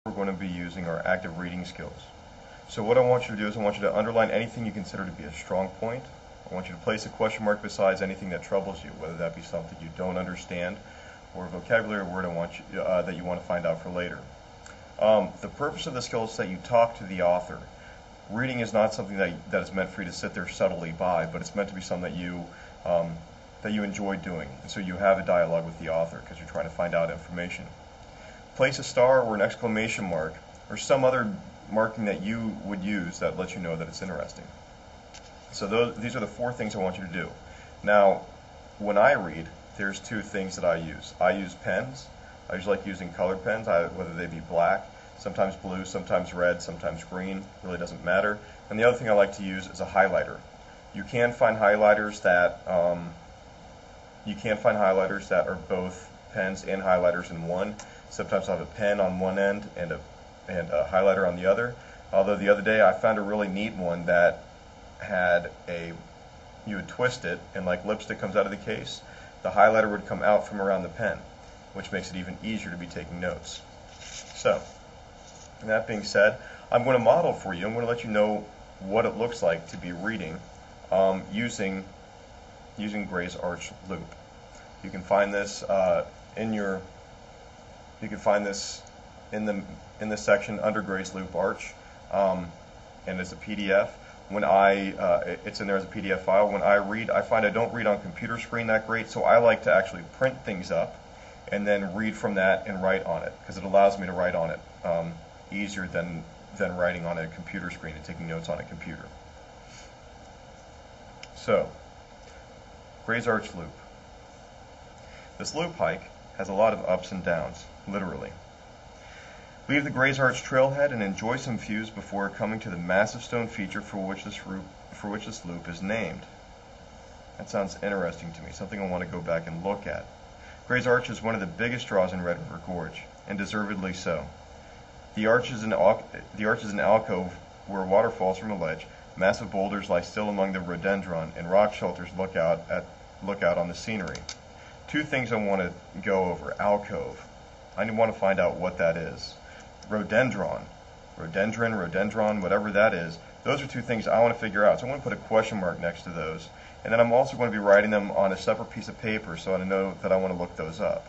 we're going to be using our active reading skills. So what I want you to do is I want you to underline anything you consider to be a strong point. I want you to place a question mark beside anything that troubles you, whether that be something you don't understand or a vocabulary word that you want to find out for later. The purpose of the skill is that you talk to the author. Reading is not something that is meant for you to sit there subtly by, but it's meant to be something that you enjoy doing. And so you have a dialogue with the author because you're trying to find out information. Place a star or an exclamation mark or some other marking that you would use that lets you know that it's interesting. So these are the 4 things I want you to do. Now, when I read, there's 2 things that I use. I use pens. I usually like using colored pens, whether they be black, sometimes blue, sometimes red, sometimes green. Really doesn't matter. And the other thing I like to use is a highlighter. You can find highlighters that are both pens and highlighters in one. Sometimes I have a pen on one end and a highlighter on the other. Although the other day I found a really neat one that had you would twist it and like lipstick comes out of the case, the highlighter would come out from around the pen, which makes it even easier to be taking notes. So, that being said, I'm going to model for you. I'm going to let you know what it looks like to be reading using Gray's Arch Loop. You can find this in the section under Gray's Loop Arch, and it's a PDF. It's in there as a PDF file. When I read, I find I don't read on computer screen that great, so I like to actually print things up and then read from that and write on it, because it allows me to write on it easier than writing on a computer screen and taking notes on a computer. So, Gray's Arch Loop. This loop hike has a lot of ups and downs, literally. Leave the Gray's Arch trailhead and enjoy some views before coming to the massive stone feature for which this loop is named. That sounds interesting to me, something I want to go back and look at. Gray's Arch is one of the biggest draws in Red River Gorge, and deservedly so. The arch is an alcove where water falls from a ledge. Massive boulders lie still among the rhododendron, and rock shelters look out on the scenery. 2 things I want to go over. Alcove. I want to find out what that is. Rhododendron, whatever that is. Those are 2 things I want to figure out. So I'm going to put a question mark next to those. And then I'm also going to be writing them on a separate piece of paper so I know that I want to look those up.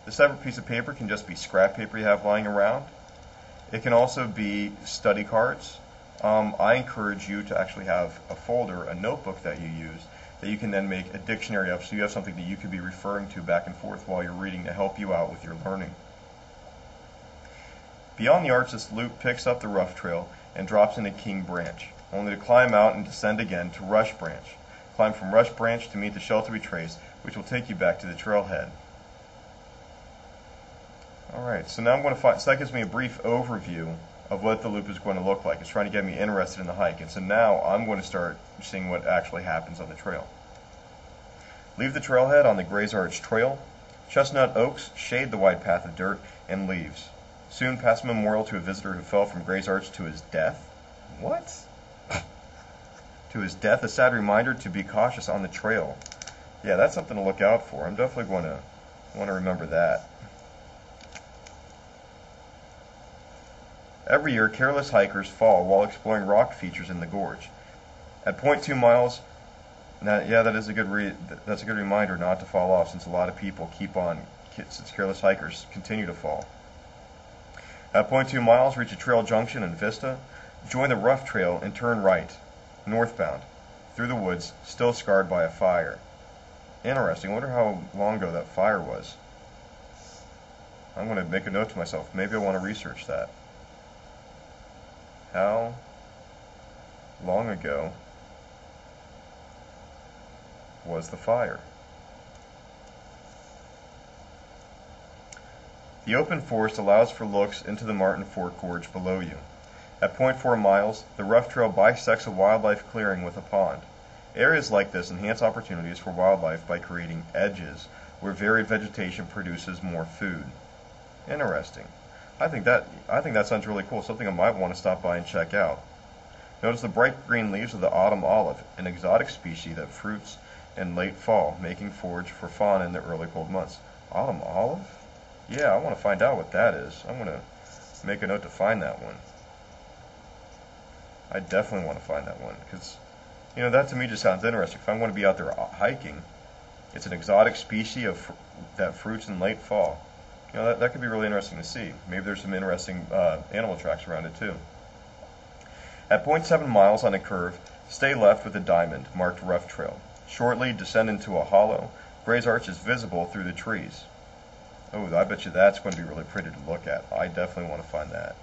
The separate piece of paper can just be scrap paper you have lying around. It can also be study cards. I encourage you to actually have a folder, a notebook that you use, that you can then make a dictionary of, so you have something that you could be referring to back and forth while you're reading to help you out with your learning. Beyond the arch, this loop picks up the rough trail and drops into King Branch, only to climb out and descend again to Rush Branch. Climb from Rush Branch to meet the shelter we trace, which will take you back to the trailhead. Alright, so now I'm going to find, so that gives me a brief overview of what the loop is going to look like. It's trying to get me interested in the hike, and so now I'm going to start seeing what actually happens on the trail. Leave the trailhead on the Gray's Arch Trail. Chestnut oaks shade the wide path of dirt and leaves. Soon pass a memorial to a visitor who fell from Gray's Arch to his death. What? To his death, a sad reminder to be cautious on the trail. Yeah, that's something to look out for. I'm definitely going to want to remember that. Every year, careless hikers fall while exploring rock features in the gorge. At 0.2 miles, that's a good reminder not to fall off, since a lot of people since careless hikers continue to fall. At 0.2 miles, reach a trail junction and vista. Join the rough trail and turn right, northbound, through the woods, still scarred by a fire. Interesting. I wonder how long ago that fire was. I'm going to make a note to myself. Maybe I want to research that. How long ago was the fire? The open forest allows for looks into the Martin Fork Gorge below you. At 0.4 miles, the rough trail bisects a wildlife clearing with a pond. Areas like this enhance opportunities for wildlife by creating edges where varied vegetation produces more food. Interesting. I think that sounds really cool, something I might want to stop by and check out. Notice the bright green leaves of the autumn olive, an exotic species that fruits in late fall, making forage for fauna in the early cold months. Autumn olive? Yeah, I want to find out what that is. I'm going to make a note to find that one. I definitely want to find that one because, you know, that to me just sounds interesting. If I'm going to be out there hiking, it's an exotic species that fruits in late fall. You know, that could be really interesting to see. Maybe there's some interesting animal tracks around it too. At 0.7 miles on a curve, stay left with a diamond marked rough trail. Shortly descend into a hollow. Gray's Arch is visible through the trees. Oh, I bet you that's going to be really pretty to look at. I definitely want to find that.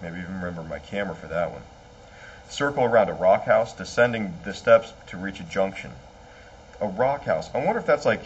Maybe even remember my camera for that one. Circle around a rock house, descending the steps to reach a junction. A rock house. I wonder if that's like,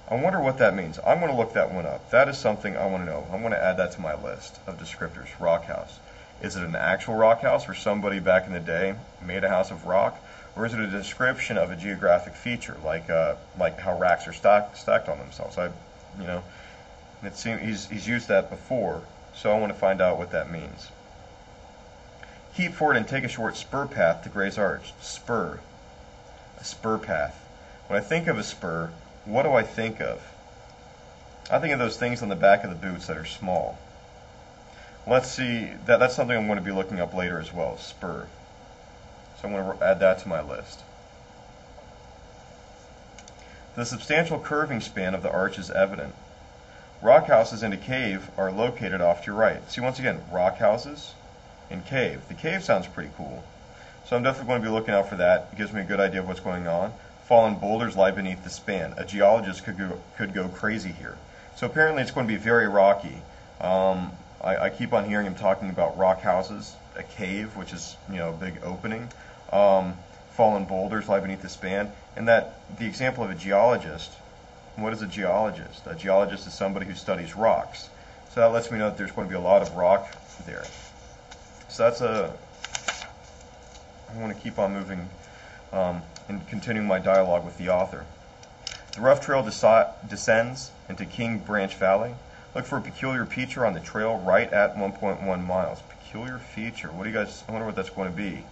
I wonder what that means. I'm going to look that one up. That is something I want to know. I'm going to add that to my list of descriptors. Rock house. Is it an actual rock house where somebody back in the day made a house of rock? Or is it a description of a geographic feature, like how racks are stacked on themselves? You know, it seems he's used that before, so I want to find out what that means. Keep forward and take a short spur path to Gray's Arch. Spur. A spur path. When I think of a spur, what do I think of? I think of those things on the back of the boots that are small. Let's see, that's something I'm going to be looking up later as well, spur. So I'm going to add that to my list. The substantial curving span of the arch is evident. Rock houses and a cave are located off to your right. See, once again, rock houses and cave. The cave sounds pretty cool. So I'm definitely going to be looking out for that. It gives me a good idea of what's going on. Fallen boulders lie beneath the span. A geologist could go crazy here. So apparently it's going to be very rocky. I keep on hearing him talking about rock houses, a cave, which is, you know, a big opening. Fallen boulders lie beneath the span. And that the example of a geologist, what is a geologist? A geologist is somebody who studies rocks. So that lets me know that there's going to be a lot of rock there. So that's I want to keep on moving and continuing my dialogue with the author. The rough trail descends into King Branch Valley. Look for a peculiar feature on the trail right at 1.1 miles. Peculiar feature. What do you guys, I wonder what that's going to be.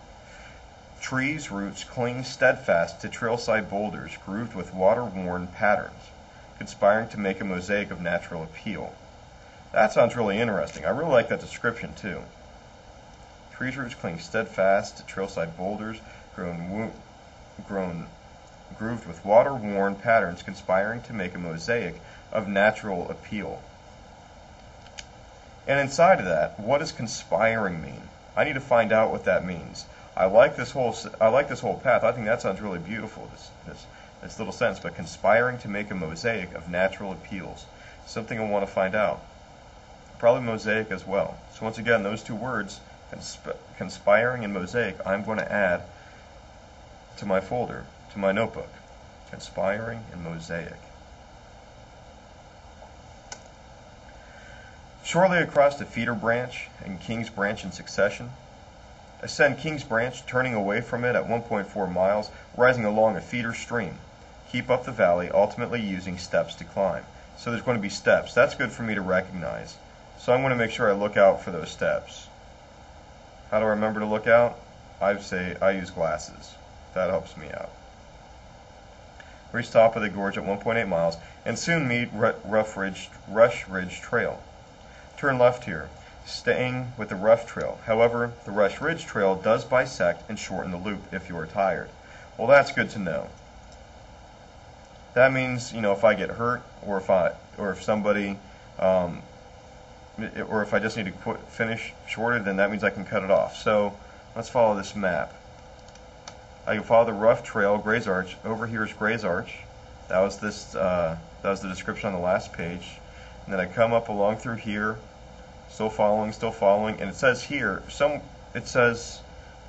Trees' roots cling steadfast to trailside boulders grooved with water-worn patterns, conspiring to make a mosaic of natural appeal. That sounds really interesting. I really like that description too. Trees' roots cling steadfast to trailside boulders grooved with water-worn patterns, conspiring to make a mosaic of natural appeal. And inside of that, what does conspiring mean? I need to find out what that means. I like this whole path. I think that sounds really beautiful. This little sentence, but conspiring to make a mosaic of natural appeals. Something I want to find out. Probably mosaic as well. So once again, those two words, conspiring and mosaic, I'm going to add to my folder, to my notebook. Conspiring and mosaic. Shortly across the feeder branch and King's Branch in succession, ascend King's Branch, turning away from it at 1.4 miles, rising along a feeder stream. Keep up the valley, ultimately using steps to climb. So there's going to be steps. That's good for me to recognize. So I'm going to make sure I look out for those steps. How do I remember to look out? I use glasses. That helps me out. Reach top of the gorge at 1.8 miles and soon meet Rush Ridge Trail. Turn left here, staying with the rough trail. However, the Rush Ridge Trail does bisect and shorten the loop if you are tired. Well, that's good to know. That means, you know, if I get hurt, or if I just need to finish shorter, then that means I can cut it off. So let's follow this map. I can follow the rough trail, Gray's Arch. Over here is Gray's Arch. That was the description on the last page. And then I come up along through here, still following, and it says here, it says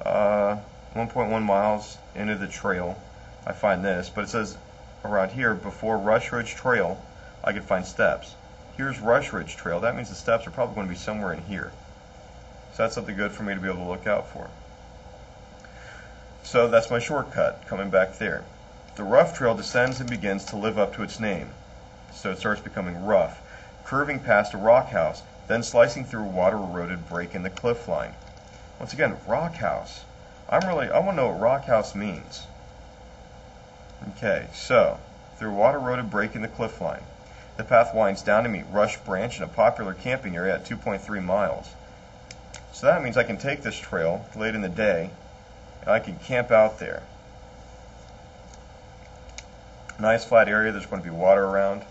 1.1 miles into the trail, I find this, but it says around here, before Rush Ridge Trail, I could find steps. Here's Rush Ridge Trail, that means the steps are probably going to be somewhere in here. So that's something good for me to be able to look out for. So that's my shortcut, coming back there. The rough trail descends and begins to live up to its name. So it starts becoming rough, curving past a rock house, then slicing through a water-eroded break in the cliff line. Once again, rock house. I want to know what rock house means. Okay, so through a water-eroded break in the cliff line. The path winds down to meet Rush Branch in a popular camping area at 2.3 miles. So that means I can take this trail late in the day and I can camp out there. Nice flat area, there's going to be water around.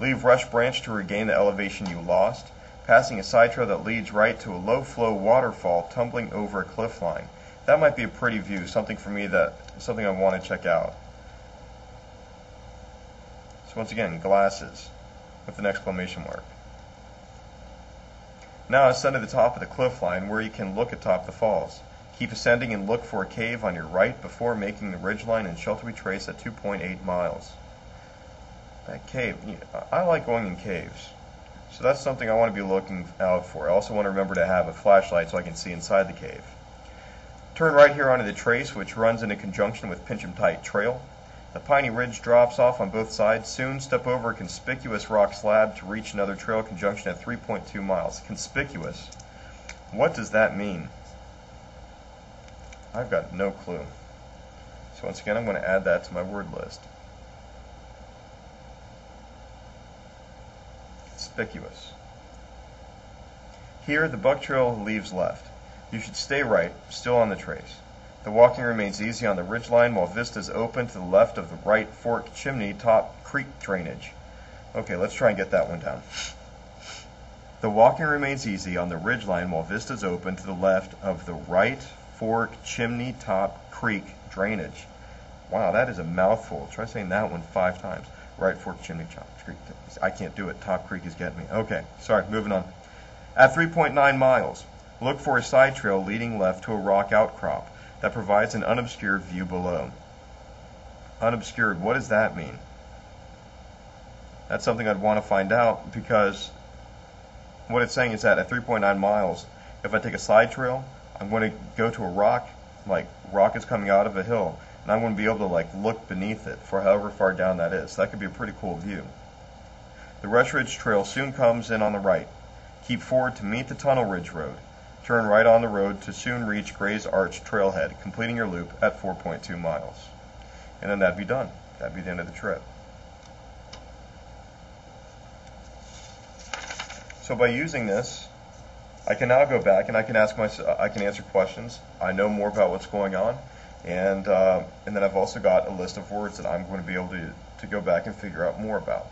Leave Rush Branch to regain the elevation you lost, passing a side trail that leads right to a low-flow waterfall tumbling over a cliff line. That might be a pretty view, something for me something I want to check out. So once again, glasses with an exclamation mark. Now ascend to the top of the cliff line where you can look atop the falls. Keep ascending and look for a cave on your right before making the ridgeline and shelter we trace at 2.8 miles. That cave, I like going in caves. So that's something I want to be looking out for. I also want to remember to have a flashlight so I can see inside the cave. Turn right here onto the trace, which runs in conjunction with Pincham Tight Trail. The piney ridge drops off on both sides. Soon step over a conspicuous rock slab to reach another trail conjunction at 3.2 miles. Conspicuous. What does that mean? I've got no clue. So once again, I'm going to add that to my word list. Conspicuous. Here, the buck trail leaves left. You should stay right, still on the trace. The walking remains easy on the ridgeline while vistas open to the left of the right fork chimney top creek drainage. Okay, let's try and get that one down. The walking remains easy on the ridgeline while vistas open to the left of the right fork chimney top creek drainage. Wow, that is a mouthful. Try saying that one 5 times. Right fork chimney top creek. I can't do it. Top creek is getting me. Okay, sorry, moving on. At 3.9 miles, look for a side trail leading left to a rock outcrop that provides an unobscured view below. Unobscured, what does that mean? That's something I'd want to find out, because what it's saying is that at 3.9 miles, if I take a side trail, I'm going to go to a rock, like rock is coming out of a hill, and I'm going to be able to like look beneath it for however far down that is. So that could be a pretty cool view. The Rush Ridge Trail soon comes in on the right. Keep forward to meet the Tunnel Ridge Road. Turn right on the road to soon reach Gray's Arch Trailhead, completing your loop at 4.2 miles. And then that'd be done. That'd be the end of the trip. So by using this, I can now go back and I can answer questions. I know more about what's going on, and then I've also got a list of words that I'm going to be able to go back and figure out more about.